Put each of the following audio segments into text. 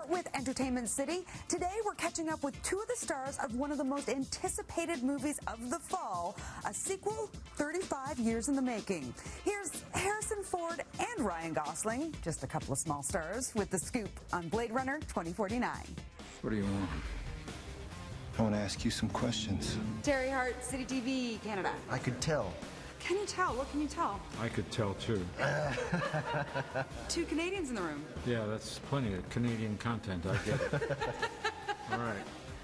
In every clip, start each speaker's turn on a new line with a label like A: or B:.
A: with Entertainment City. Today we're catching up with two of the stars of one of the most anticipated movies of the fall, a sequel 35 years in the making. Here's Harrison Ford and Ryan Gosling, just a couple of small stars, with the scoop on Blade Runner 2049.
B: What do you want?
C: I want to ask you some questions.
A: Terry Hart, City TV, Canada.
C: I could tell.
A: Can you tell? What can you tell?
B: I could tell too.
A: Two Canadians in the room.
B: Yeah, that's plenty of Canadian content, I get it. All right,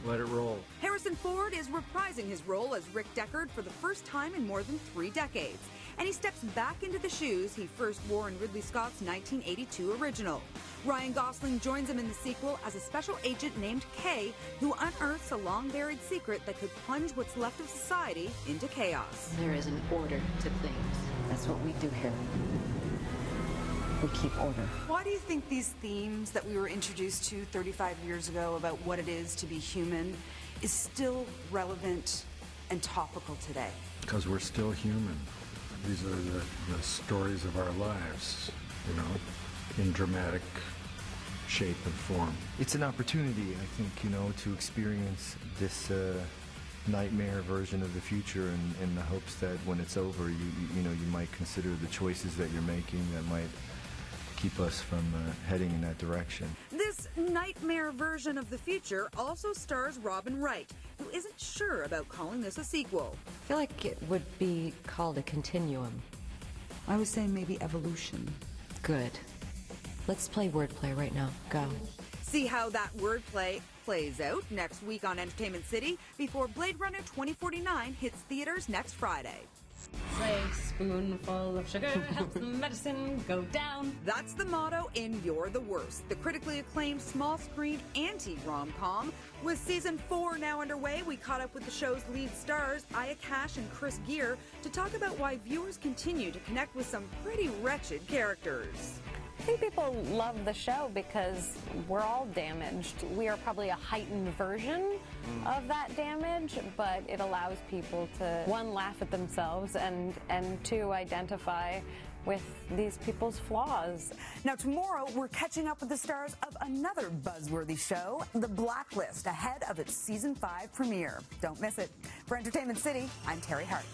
B: let it roll.
A: Harrison Ford is reprising his role as Rick Deckard for the first time in more than 3 decades. And he steps back into the shoes he first wore in Ridley Scott's 1982 original. Ryan Gosling joins him in the sequel as a special agent named Kay, who unearths a long-buried secret that could plunge what's left of society into chaos.
D: There is an order to things.
E: That's what we do here. We keep order.
A: Why do you think these themes that we were introduced to 35 years ago about what it is to be human is still relevant and topical today?
B: Because we're still human. These are the stories of our lives, you know, in dramatic shape and form.
C: It's an opportunity, I think, you know, to experience this nightmare version of the future in the hopes that when it's over, you know, you might consider the choices that you're making that might keep us from heading in that direction.
A: This nightmare version of the future also stars Robin Wright, who isn't sure about calling this a sequel.
E: I feel like it would be called a continuum.
A: I was saying maybe evolution.
E: Good. Let's play wordplay right now. Go.
A: See how that wordplay plays out next week on Entertainment City before Blade Runner 2049 hits theaters next Friday.
D: Say, spoonful of sugar helps the medicine go down.
A: That's the motto in You're the Worst, the critically acclaimed small-screen anti-rom-com. With season 4 now underway, we caught up with the show's lead stars, Aya Cash and Chris Gere, to talk about why viewers continue to connect with some pretty wretched characters.
F: I think people love the show because we're all damaged. We are probably a heightened version of that damage, but it allows people to, one, laugh at themselves, and two, identify with these people's flaws.
A: Now tomorrow, we're catching up with the stars of another buzzworthy show, The Blacklist, ahead of its season 5 premiere. Don't miss it. For Entertainment City, I'm Terry Hart.